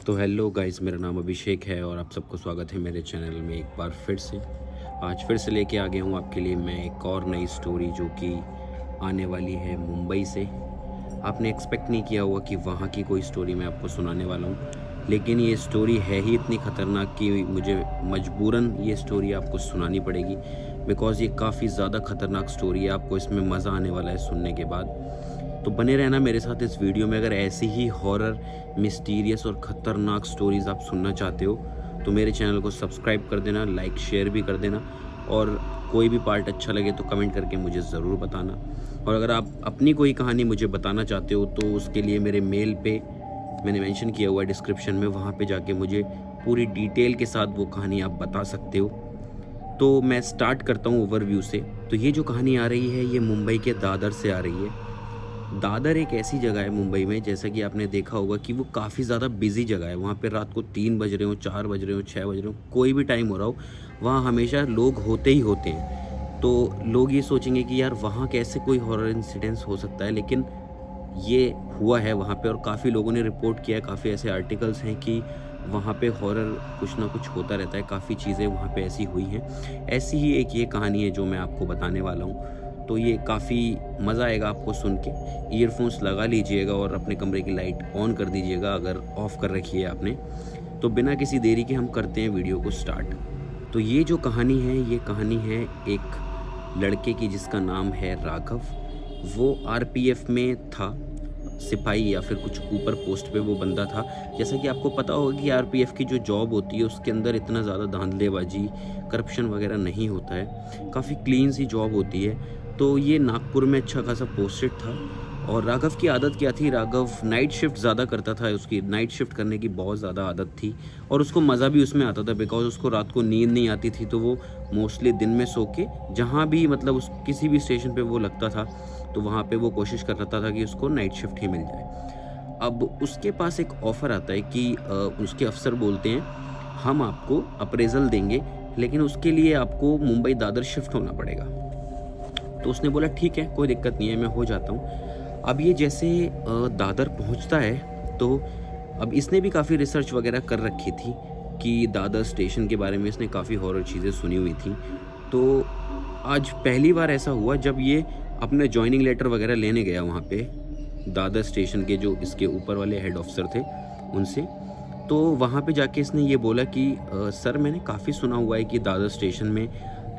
तो hello guys, मेरा नाम अभिषेक है और आप सबको स्वागत है मेरे चैनल में एक बार फिर से। आज फिर से लेके आ गया हूँ आपके लिए मैं एक और नई स्टोरी जो कि आने वाली है मुंबई से। आपने एक्सपेक्ट नहीं किया होगा कि वहाँ की कोई स्टोरी मैं आपको सुनाने वाला हूँ, लेकिन ये स्टोरी है ही इतनी ख़तरनाक कि मुझे मजबूरन ये स्टोरी आपको सुनानी पड़ेगी। बिकॉज़ ये काफ़ी ज़्यादा ख़तरनाक स्टोरी है, आपको इसमें मज़ा आने वाला है सुनने के बाद। तो बने रहना मेरे साथ इस वीडियो में। अगर ऐसी ही हॉरर, मिस्टीरियस और ख़तरनाक स्टोरीज़ आप सुनना चाहते हो तो मेरे चैनल को सब्सक्राइब कर देना, लाइक शेयर भी कर देना, और कोई भी पार्ट अच्छा लगे तो कमेंट करके मुझे ज़रूर बताना। और अगर आप अपनी कोई कहानी मुझे बताना चाहते हो तो उसके लिए मेरे मेल पे मैंने मेंशन किया हुआ है डिस्क्रिप्शन में, वहाँ पे जाके मुझे पूरी डिटेल के साथ वो कहानी आप बता सकते हो। तो मैं स्टार्ट करता हूँ ओवरव्यू से। तो ये जो कहानी आ रही है ये मुंबई के दादर से आ रही है। दादर एक ऐसी जगह है मुंबई में, जैसा कि आपने देखा होगा कि वो काफ़ी ज़्यादा बिजी जगह है। वहाँ पे रात को 3 बज रहे हो, 4 बज रहे हो, 6 बज रहे हो, कोई भी टाइम हो रहा हो, वहाँ हमेशा लोग होते ही होते हैं। तो लोग ये सोचेंगे कि यार वहाँ कैसे कोई हॉरर इंसिडेंस हो सकता है, लेकिन ये हुआ है वहाँ पे और काफ़ी लोगों ने रिपोर्ट किया है। काफ़ी ऐसे आर्टिकल्स हैं कि वहाँ पे हॉरर कुछ ना कुछ होता रहता है, काफ़ी चीज़ें वहाँ पे ऐसी हुई हैं। ऐसी ही एक ये कहानी है जो मैं आपको बताने वाला हूँ। तो ये काफ़ी मज़ा आएगा आपको सुन के। ईयरफोन्स लगा लीजिएगा और अपने कमरे की लाइट ऑन कर दीजिएगा अगर ऑफ़ कर रखी है आपने। तो बिना किसी देरी के हम करते हैं वीडियो को स्टार्ट। तो ये जो कहानी है ये कहानी है एक लड़के की जिसका नाम है राघव। वो आरपीएफ में था, सिपाही या फिर कुछ ऊपर पोस्ट पे वो बंदा था। जैसा कि आपको पता होगा कि आरपीएफ की जो जॉब होती है उसके अंदर इतना ज़्यादा धांधलेबाजी, करप्शन वगैरह नहीं होता है, काफ़ी क्लीन सी जॉब होती है। तो ये नागपुर में अच्छा खासा पोस्टेड था। और राघव की आदत क्या थी, राघव नाइट शिफ्ट ज़्यादा करता था, उसकी नाइट शिफ्ट करने की बहुत ज़्यादा आदत थी और उसको मज़ा भी उसमें आता था। बिकॉज़ उसको रात को नींद नहीं आती थी, तो वो मोस्टली दिन में सो के जहाँ भी मतलब उस किसी भी स्टेशन पे वो लगता था तो वहाँ पे वो कोशिश कर रहा था कि उसको नाइट शिफ्ट ही मिल जाए। अब उसके पास एक ऑफ़र आता है कि उसके अफ़सर बोलते हैं हम आपको अप्रेज़ल देंगे, लेकिन उसके लिए आपको मुंबई दादर शिफ्ट होना पड़ेगा। तो उसने बोला ठीक है, कोई दिक्कत नहीं है, मैं हो जाता हूँ। अब ये जैसे दादर पहुँचता है तो अब इसने भी काफ़ी रिसर्च वगैरह कर रखी थी कि दादर स्टेशन के बारे में इसने काफ़ी हॉरर चीज़ें सुनी हुई थी। तो आज पहली बार ऐसा हुआ जब ये अपने जॉइनिंग लेटर वगैरह लेने गया वहाँ पे, दादर स्टेशन के जो इसके ऊपर वाले हेड ऑफ़िसर थे उनसे। तो वहाँ पे जाके इसने ये बोला कि सर मैंने काफ़ी सुना हुआ है कि दादर स्टेशन में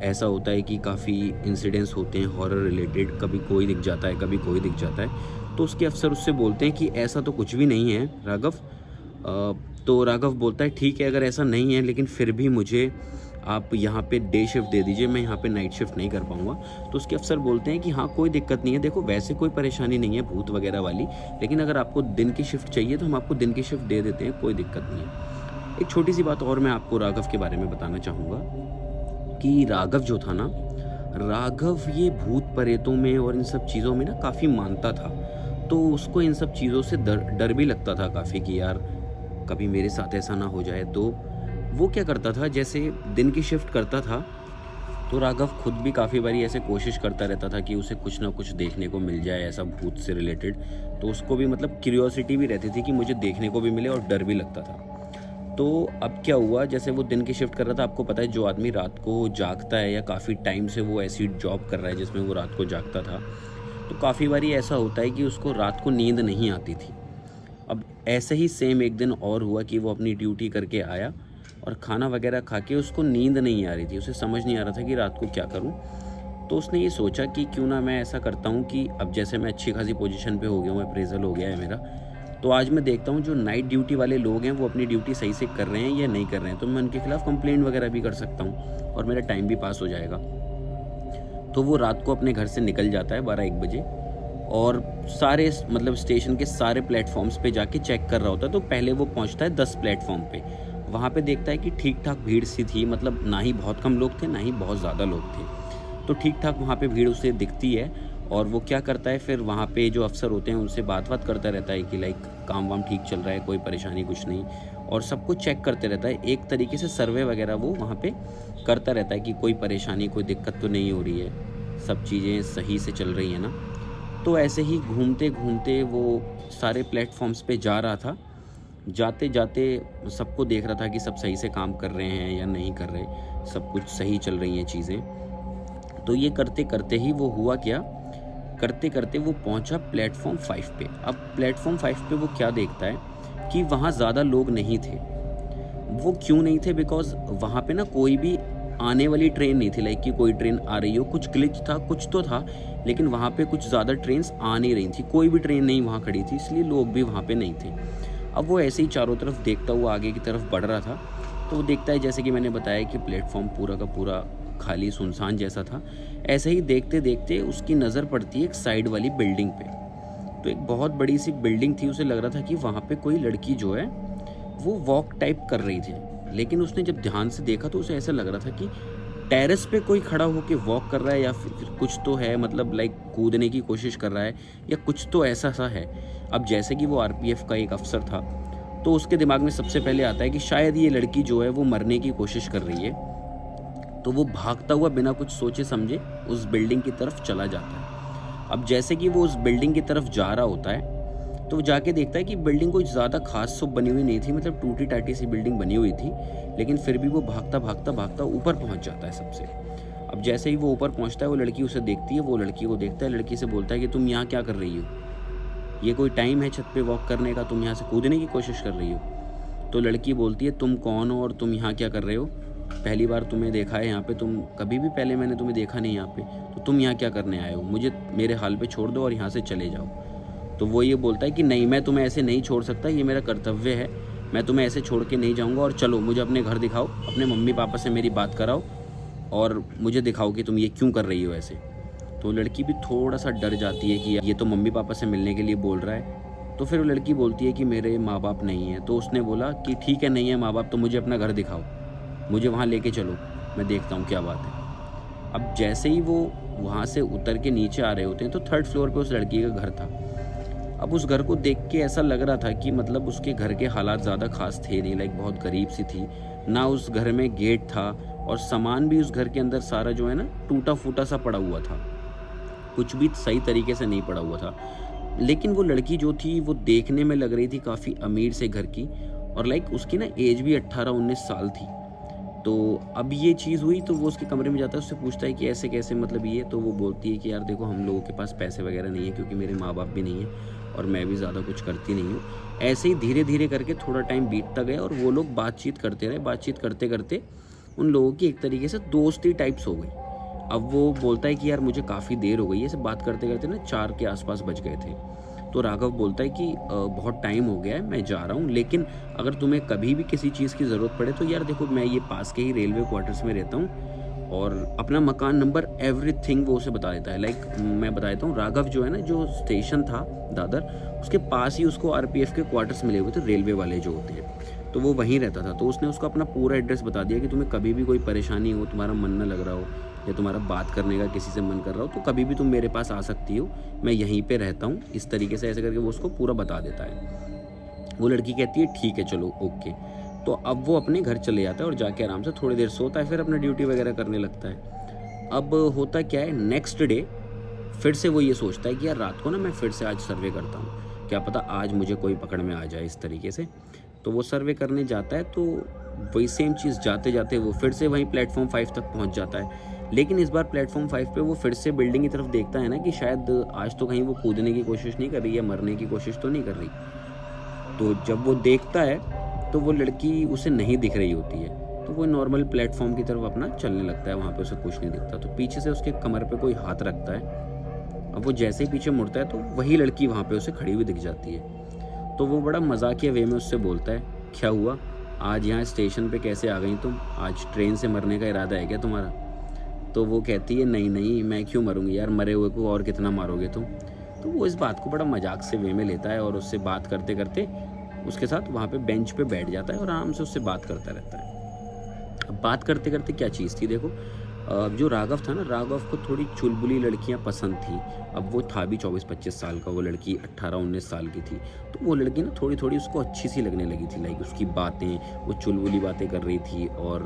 ऐसा होता है कि काफ़ी इंसिडेंट्स होते हैं हॉरर रिलेटेड, कभी कोई दिख जाता है, कभी कोई दिख जाता है। तो उसके अफ़सर उससे बोलते हैं कि ऐसा तो कुछ भी नहीं है राघव। तो राघव बोलता है ठीक है, अगर ऐसा नहीं है लेकिन फिर भी मुझे आप यहाँ पे डे शिफ्ट दे दीजिए, मैं यहाँ पे नाइट शिफ्ट नहीं कर पाऊँगा। तो उसके अफ़सर बोलते हैं कि हाँ कोई दिक्कत नहीं है, देखो वैसे कोई परेशानी नहीं है भूत वगैरह वाली, लेकिन अगर आपको दिन की शिफ्ट चाहिए तो हम आपको दिन की शिफ्ट दे देते हैं, कोई दिक्कत नहीं है। एक छोटी सी बात और मैं आपको राघव के बारे में बताना चाहूँगा कि राघव जो था ना, राघव ये भूत प्रेतों में और इन सब चीज़ों में ना काफ़ी मानता था। तो उसको इन सब चीज़ों से डर डर भी लगता था काफ़ी कि यार कभी मेरे साथ ऐसा ना हो जाए। तो वो क्या करता था, जैसे दिन की शिफ्ट करता था तो राघव खुद भी काफ़ी बारी ऐसे कोशिश करता रहता था कि उसे कुछ ना कुछ देखने को मिल जाए ऐसा भूत से रिलेटेड। तो उसको भी मतलब क्यूरियोसिटी भी रहती थी कि मुझे देखने को भी मिले, और डर भी लगता था। तो अब क्या हुआ, जैसे वो दिन की शिफ्ट कर रहा था, आपको पता है जो आदमी रात को जागता है या काफ़ी टाइम से वो ऐसी जॉब कर रहा है जिसमें वो रात को जागता था, तो काफ़ी बारी ऐसा होता है कि उसको रात को नींद नहीं आती थी। अब ऐसे ही सेम एक दिन और हुआ कि वो अपनी ड्यूटी करके आया और खाना वगैरह खा के उसको नींद नहीं आ रही थी, उसे समझ नहीं आ रहा था कि रात को क्या करूं। तो उसने ये सोचा कि क्यों ना मैं ऐसा करता हूं कि अब जैसे मैं अच्छी खासी पोजीशन पे हो गया हूँ, अप्रेजल हो गया है मेरा, तो आज मैं देखता हूँ जो नाइट ड्यूटी वाले लोग हैं वो अपनी ड्यूटी सही से कर रहे हैं या नहीं कर रहे हैं, तो मैं उनके खिलाफ़ कंप्लेंट वगैरह भी कर सकता हूँ और मेरा टाइम भी पास हो जाएगा। तो वो रात को अपने घर से निकल जाता है 12-1 बजे और सारे मतलब स्टेशन के सारे प्लेटफॉर्म्स पे जाके चेक कर रहा होता है। तो पहले वो पहुंचता है 10 प्लेटफॉर्म पे, वहाँ पे देखता है कि ठीक ठाक भीड़ सी थी, मतलब ना ही बहुत कम लोग थे ना ही बहुत ज़्यादा लोग थे। तो ठीक ठाक वहाँ पे भीड़ उसे दिखती है और वो क्या करता है, फिर वहाँ पे जो अफ़सर होते हैं उनसे बात करता रहता है कि लाइक काम वाम ठीक चल रहा है, कोई परेशानी कुछ नहीं, और सब कुछ चेक करते रहता है। एक तरीके से सर्वे वगैरह वो वहाँ पे करता रहता है कि कोई परेशानी, कोई दिक्कत तो नहीं हो रही है, सब चीज़ें सही से चल रही हैं ना। तो ऐसे ही घूमते घूमते वो सारे प्लेटफॉर्म्स पे जा रहा था जाते जाते सबको देख रहा था कि सब सही से काम कर रहे हैं या नहीं कर रहे, सब कुछ सही चल रही हैं चीज़ें। तो ये करते करते ही वो हुआ क्या, करते करते वो पहुंचा प्लेटफॉर्म 5 पे। अब प्लेटफॉर्म 5 पे वो क्या देखता है कि वहाँ ज़्यादा लोग नहीं थे। वो क्यों नहीं थे, बिकॉज वहाँ पे ना कोई भी आने वाली ट्रेन नहीं थी, लाइक कि कोई ट्रेन आ रही हो, कुछ ग्लिच था, कुछ तो था, लेकिन वहाँ पे कुछ ज़्यादा ट्रेन्स आ नहीं रही थी, कोई भी ट्रेन नहीं वहाँ खड़ी थी, इसलिए लोग भी वहाँ पे नहीं थे। अब वो ऐसे ही चारों तरफ देखता हुआ आगे की तरफ बढ़ रहा था, तो वो देखता है, जैसे कि मैंने बताया कि प्लेटफॉर्म पूरा का पूरा खाली सुनसान जैसा था। ऐसे ही देखते देखते उसकी नज़र पड़ती है एक साइड वाली बिल्डिंग पे। तो एक बहुत बड़ी सी बिल्डिंग थी, उसे लग रहा था कि वहाँ पे कोई लड़की जो है वो वॉक टाइप कर रही थी, लेकिन उसने जब ध्यान से देखा तो उसे ऐसा लग रहा था कि टेरेस पे कोई खड़ा होकर वॉक कर रहा है, या फिर कुछ तो है, मतलब लाइक कूदने की कोशिश कर रहा है, या कुछ तो ऐसा सा है। अब जैसे कि वो आरपीएफ का एक अफसर था, तो उसके दिमाग में सबसे पहले आता है कि शायद ये लड़की जो है वो मरने की कोशिश कर रही है। तो वो भागता हुआ बिना कुछ सोचे समझे उस बिल्डिंग की तरफ चला जाता है। अब जैसे कि वो उस बिल्डिंग की तरफ जा रहा होता है, तो वो जाके देखता है कि बिल्डिंग कोई ज़्यादा खास तो बनी हुई नहीं थी, मतलब टूटी टाटी सी बिल्डिंग बनी हुई थी, लेकिन फिर भी वो भागता भागता भागता ऊपर पहुंच जाता है सबसे। अब जैसे ही वो ऊपर पहुंचता है, वो लड़की उसे देखती है, वो लड़की को देखता है, लड़की से बोलता है कि तुम यहाँ क्या कर रही हो, ये कोई टाइम है छत पे वॉक करने का, तुम यहाँ से कूदने की कोशिश कर रही हो। तो लड़की बोलती है, तुम कौन हो और तुम यहाँ क्या कर रहे हो, पहली बार तुम्हें देखा है यहाँ पे, तुम कभी भी पहले मैंने तुम्हें देखा नहीं यहाँ पे, तो तुम यहाँ क्या करने आए हो, मुझे मेरे हाल पे छोड़ दो और यहाँ से चले जाओ। तो वो ये बोलता है कि नहीं, मैं तुम्हें ऐसे नहीं छोड़ सकता, ये मेरा कर्तव्य है, मैं तुम्हें ऐसे छोड़ के नहीं जाऊँगा, और चलो मुझे अपने घर दिखाओ, अपने मम्मी पापा से मेरी बात कराओ और मुझे दिखाओ कि तुम ये क्यों कर रही हो ऐसे। तो लड़की भी थोड़ा सा डर जाती है कि ये तो मम्मी पापा से मिलने के लिए बोल रहा है। तो फिर वो लड़की बोलती है कि मेरे माँ बाप नहीं हैं। तो उसने बोला कि ठीक है, नहीं है माँ बाप तो मुझे अपना घर दिखाओ, मुझे वहाँ लेके चलो, मैं देखता हूँ क्या बात है। अब जैसे ही वो वहाँ से उतर के नीचे आ रहे होते हैं, तो 3rd फ्लोर पे उस लड़की का घर था। अब उस घर को देख के ऐसा लग रहा था कि मतलब उसके घर के हालात ज़्यादा खास थे नहीं, लाइक बहुत गरीब सी थी ना, उस घर में गेट था, और सामान भी उस घर के अंदर सारा जो है ना टूटा फूटा सा पड़ा हुआ था, कुछ भी सही तरीके से नहीं पड़ा हुआ था। लेकिन वो लड़की जो थी वो देखने में लग रही थी काफ़ी अमीर से घर की, और लाइक उसकी ना एज भी 18-19 साल थी। तो अब ये चीज़ हुई, तो वो उसके कमरे में जाता है, उससे पूछता है कि ऐसे कैसे, मतलब ये। तो वो बोलती है कि यार देखो, हम लोगों के पास पैसे वगैरह नहीं है, क्योंकि मेरे माँ बाप भी नहीं है और मैं भी ज़्यादा कुछ करती नहीं हूँ। ऐसे ही धीरे धीरे करके थोड़ा टाइम बीतता गया, और वो लोग बातचीत करते रहे। बातचीत करते करते उन लोगों की एक तरीके से दोस्ती टाइप्स हो गई। अब वो बोलता है कि यार मुझे काफ़ी देर हो गई है, ऐसे बात करते करते ना 4 के आसपास बज गए थे। तो राघव बोलता है कि बहुत टाइम हो गया है, मैं जा रहा हूँ, लेकिन अगर तुम्हें कभी भी किसी चीज़ की ज़रूरत पड़े तो यार देखो, मैं ये पास के ही रेलवे क्वार्टर्स में रहता हूँ, और अपना मकान नंबर एवरीथिंग वो उसे बता देता है। लाइक मैं बता देता हूँ, राघव जो है ना, जो स्टेशन था दादर, उसके पास ही उसको आरपीएफ के क्वार्टर्स मिले हुए थे, रेलवे वाले जो होते हैं, तो वो वहीं रहता था। तो उसने उसको अपना पूरा एड्रेस बता दिया कि तुम्हें कभी भी कोई परेशानी हो, तुम्हारा मन न लग रहा हो, या तुम्हारा बात करने का किसी से मन कर रहा हो, तो कभी भी तुम मेरे पास आ सकती हो, मैं यहीं पे रहता हूँ, इस तरीके से ऐसे करके वो उसको पूरा बता देता है। वो लड़की कहती है ठीक है चलो ओके। तो अब वो अपने घर चले जाता है और जाके आराम से थोड़ी देर सोता है, फिर अपना ड्यूटी वगैरह करने लगता है। अब होता क्या है, नेक्स्ट डे फिर से वो ये सोचता है कि यार रात को ना मैं फिर से आज सर्वे करता हूँ, क्या पता आज मुझे कोई पकड़ में आ जाए, इस तरीके से। तो वो सर्वे करने जाता है, तो वही सेम चीज़, जाते जाते वो फिर से वहीं प्लेटफॉर्म 5 तक पहुँच जाता है। लेकिन इस बार प्लेटफॉर्म 5 पे वो फिर से बिल्डिंग की तरफ देखता है ना, कि शायद आज तो कहीं वो कूदने की कोशिश नहीं कर रही है, मरने की कोशिश तो नहीं कर रही। तो जब वो देखता है तो वो लड़की उसे नहीं दिख रही होती है, तो वो नॉर्मल प्लेटफॉर्म की तरफ अपना चलने लगता है, वहाँ पे उसे कुछ नहीं दिखता। तो पीछे से उसके कमर पे कोई हाथ रखता है। अब वो जैसे ही पीछे मुड़ता है तो वही लड़की वहाँ पे उसे खड़ी हुई दिख जाती है। तो वो बड़ा मजाकिया वे में उससे बोलता है, क्या हुआ, आज यहाँ स्टेशन पे कैसे आ गई तुम, आज ट्रेन से मरने का इरादा है क्या तुम्हारा? तो वो कहती है नहीं नहीं, मैं क्यों मरूंगी यार, मरे हुए को और कितना मारोगे तुम। तो वो इस बात को बड़ा मजाक से वे में लेता है, और उससे बात करते करते उसके साथ वहाँ पे बेंच पे बैठ जाता है और आराम से उससे बात करता रहता है। अब बात करते करते क्या चीज़ थी देखो, जो राघव था ना, राघव को थोड़ी चुलबुली लड़कियां पसंद थी। अब वो था भी 24-25 साल का, वो लड़की 18-19 साल की थी। तो वो लड़की ना थोड़ी थोड़ी उसको अच्छी सी लगने लगी थी। लाइक उसकी बातें, वो चुलबुली बातें कर रही थी और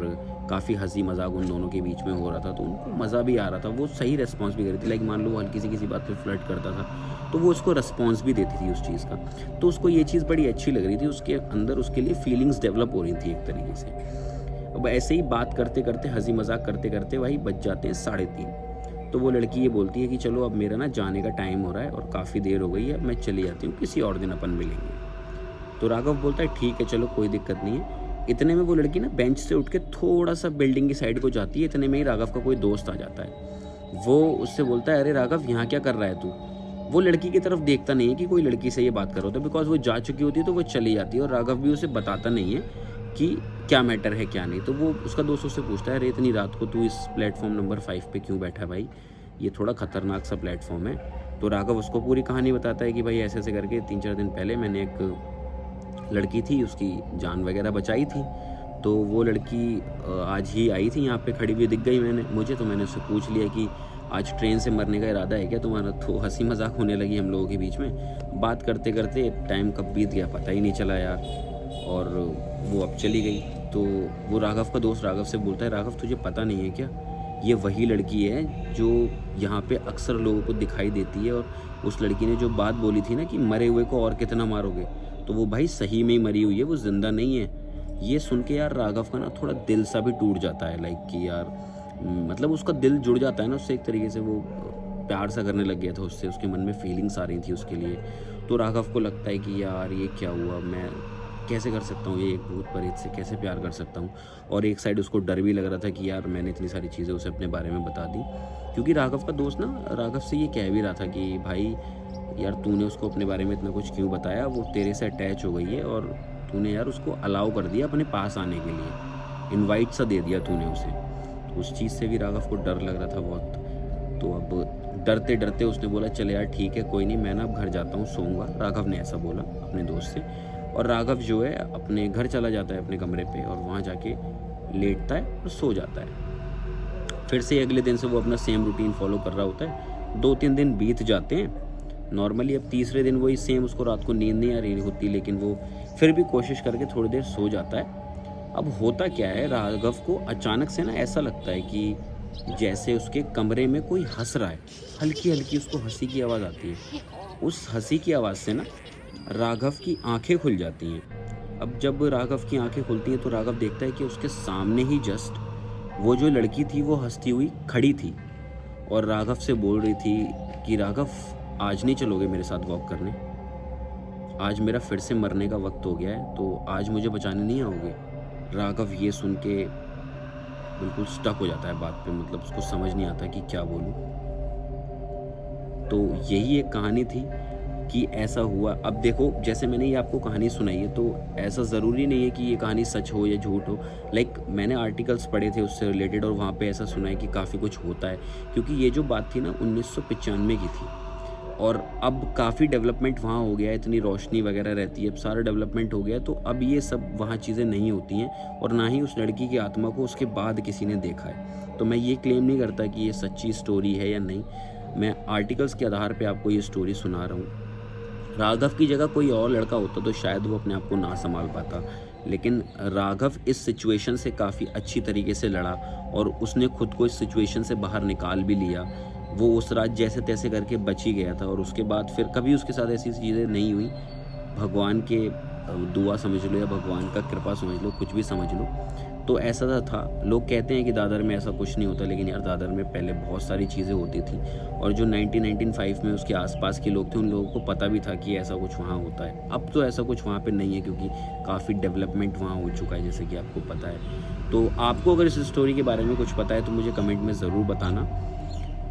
काफ़ी हंसी मजाक उन दोनों के बीच में हो रहा था, तो उनको मज़ा भी आ रहा था। वो सही रिस्पॉन्स भी कर रही थी। लाइक मान लो वो हल्की सी किसी बात पे फ्लर्ट करता था तो वो उसको रिस्पॉन्स भी देती थी उस चीज़ का। तो उसको ये चीज़ बड़ी अच्छी लग रही थी, उसके अंदर उसके लिए फीलिंग्स डेवलप हो रही थी एक तरीके से। अब ऐसे ही बात करते करते, हंसी मजाक करते करते भाई बज जाते हैं 3:30। तो वो लड़की ये बोलती है कि चलो अब मेरा ना जाने का टाइम हो रहा है और काफ़ी देर हो गई है, अब मैं चली जाती हूँ, किसी और दिन अपन मिलेंगे। तो राघव बोलता है ठीक है चलो, कोई दिक्कत नहीं है। इतने में वो लड़की ना बेंच से उठ के थोड़ा सा बिल्डिंग की साइड को जाती है। इतने में ही राघव का कोई दोस्त आ जाता है। वो उससे बोलता है, अरे राघव यहाँ क्या कर रहा है तू? वो लड़की की तरफ देखता नहीं है कि कोई लड़की से ये बात कर रहा होता है, बिकॉज वो जा चुकी होती है तो वो चली जाती है और राघव भी उसे बताता नहीं है कि क्या मैटर है क्या नहीं। तो वो उसका दोस्त उससे पूछता है, अरे इतनी रात को तू इस प्लेटफॉर्म नंबर 5 पे क्यों बैठा है भाई? ये थोड़ा खतरनाक सा प्लेटफॉर्म है। तो राघव उसको पूरी कहानी बताता है कि भाई ऐसे ऐसे करके 3-4 दिन पहले मैंने एक लड़की थी, उसकी जान वगैरह बचाई थी। तो वो लड़की आज ही आई थी यहाँ पे खड़ी हुई दिख गई मुझे। तो मैंने उससे पूछ लिया कि आज ट्रेन से मरने का इरादा है क्या तुम्हारा? तो हंसी मजाक होने लगी हम लोगों के बीच में। बात करते करते टाइम कब बीत गया पता ही नहीं चला यार, और वो अब चली गई। तो वो राघव का दोस्त राघव से बोलता है, राघव तुझे पता नहीं है क्या, ये वही लड़की है जो यहाँ पे अक्सर लोगों को दिखाई देती है। और उस लड़की ने जो बात बोली थी ना कि मरे हुए को और कितना मारोगे, तो वो भाई सही में ही मरी हुई है, वो जिंदा नहीं है। ये सुन के यार राघव का ना थोड़ा दिल सा भी टूट जाता है। लाइक कि यार मतलब उसका दिल जुड़ जाता है ना उससे एक तरीके से। वो प्यार सा करने लग गया था उससे, उसके मन में फीलिंग्स आ रही थी उसके लिए। तो राघव को लगता है कि यार ये क्या हुआ, मैं कैसे कर सकता हूँ, ये एक भूत प्रेत से कैसे प्यार कर सकता हूँ। और एक साइड उसको डर भी लग रहा था कि यार मैंने इतनी सारी चीज़ें उसे अपने बारे में बता दी। क्योंकि राघव का दोस्त ना राघव से ये कह भी रहा था कि भाई यार तूने उसको अपने बारे में इतना कुछ क्यों बताया, वो तेरे से अटैच हो गई है और तूने यार उसको अलाउ कर दिया अपने पास आने के लिए, इनवाइट सा दे दिया तूने उसे। तो उस चीज़ से भी राघव को डर लग रहा था बहुत। तो अब डरते डरते उसने बोला चले यार ठीक है कोई नहीं, मैं ना अब घर जाता हूँ, सोऊंगा। राघव ने ऐसा बोला अपने दोस्त से। और राघव जो है अपने घर चला जाता है अपने कमरे पे और वहाँ जाके लेटता है और सो जाता है। फिर से अगले दिन से वो अपना सेम रूटीन फॉलो कर रहा होता है। 2-3 दिन बीत जाते हैं नॉर्मली। अब तीसरे दिन वही सेम, उसको रात को नींद नहीं आ रही होती, लेकिन वो फिर भी कोशिश करके थोड़ी देर सो जाता है। अब होता क्या है, राघव को अचानक से ना ऐसा लगता है कि जैसे उसके कमरे में कोई हंस रहा है। हल्की हल्की उसको हंसी की आवाज़ आती है। उस हंसी की आवाज़ से ना राघव की आंखें खुल जाती हैं। अब जब राघव की आंखें खुलती हैं तो राघव देखता है कि उसके सामने ही जस्ट वो जो लड़की थी वो हंसती हुई खड़ी थी और राघव से बोल रही थी कि राघव आज नहीं चलोगे मेरे साथ वॉक करने? आज मेरा फिर से मरने का वक्त हो गया है, तो आज मुझे बचाने नहीं आओगे? राघव ये सुन के बिल्कुल स्टक हो जाता है बात पे, मतलब उसको समझ नहीं आता कि क्या बोलूं। तो यही एक कहानी थी कि ऐसा हुआ। अब देखो जैसे मैंने ये आपको कहानी सुनाई है, तो ऐसा ज़रूरी नहीं है कि ये कहानी सच हो या झूठ हो। लाइक मैंने आर्टिकल्स पढ़े थे उससे रिलेटेड और वहाँ पे ऐसा सुना है कि काफ़ी कुछ होता है। क्योंकि ये जो बात थी ना 1995 की थी और अब काफ़ी डेवलपमेंट वहाँ हो गया है, इतनी रोशनी वगैरह रहती है, अब सारा डेवलपमेंट हो गया है। तो अब ये सब वहाँ चीज़ें नहीं होती हैं और ना ही उस लड़की की आत्मा को उसके बाद किसी ने देखा है। तो मैं ये क्लेम नहीं करता कि ये सच्ची स्टोरी है या नहीं, मैं आर्टिकल्स के आधार पे आपको ये स्टोरी सुना रहा हूँ। राघव की जगह कोई और लड़का होता तो शायद वो अपने आप को ना संभाल पाता, लेकिन राघव इस सिचुएशन से काफ़ी अच्छी तरीके से लड़ा और उसने खुद को इस सिचुएशन से बाहर निकाल भी लिया। वो उस रात जैसे तैसे करके बच ही गया था और उसके बाद फिर कभी उसके साथ ऐसी चीज़ें नहीं हुई। भगवान के दुआ समझ लो या भगवान का कृपा समझ लो, कुछ भी समझ लो। तो ऐसा था। लोग कहते हैं कि दादर में ऐसा कुछ नहीं होता, लेकिन यार दादर में पहले बहुत सारी चीज़ें होती थी और जो 1995 में उसके आसपास के लोग थे उन लोगों को पता भी था कि ऐसा कुछ वहाँ होता है। अब तो ऐसा कुछ वहाँ पे नहीं है क्योंकि काफ़ी डेवलपमेंट वहाँ हो चुका है, जैसे कि आपको पता है। तो आपको अगर इस स्टोरी के बारे में कुछ पता है तो मुझे कमेंट में ज़रूर बताना।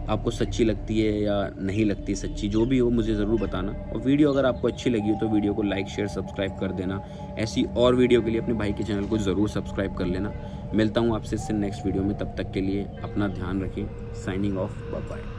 आपको सच्ची लगती है या नहीं लगती, सच्ची जो भी हो मुझे ज़रूर बताना। और वीडियो अगर आपको अच्छी लगी हो तो वीडियो को लाइक शेयर सब्सक्राइब कर देना। ऐसी और वीडियो के लिए अपने भाई के चैनल को ज़रूर सब्सक्राइब कर लेना। मिलता हूँ आपसे इससे नेक्स्ट वीडियो में, तब तक के लिए अपना ध्यान रखें। Signing off, bye bye.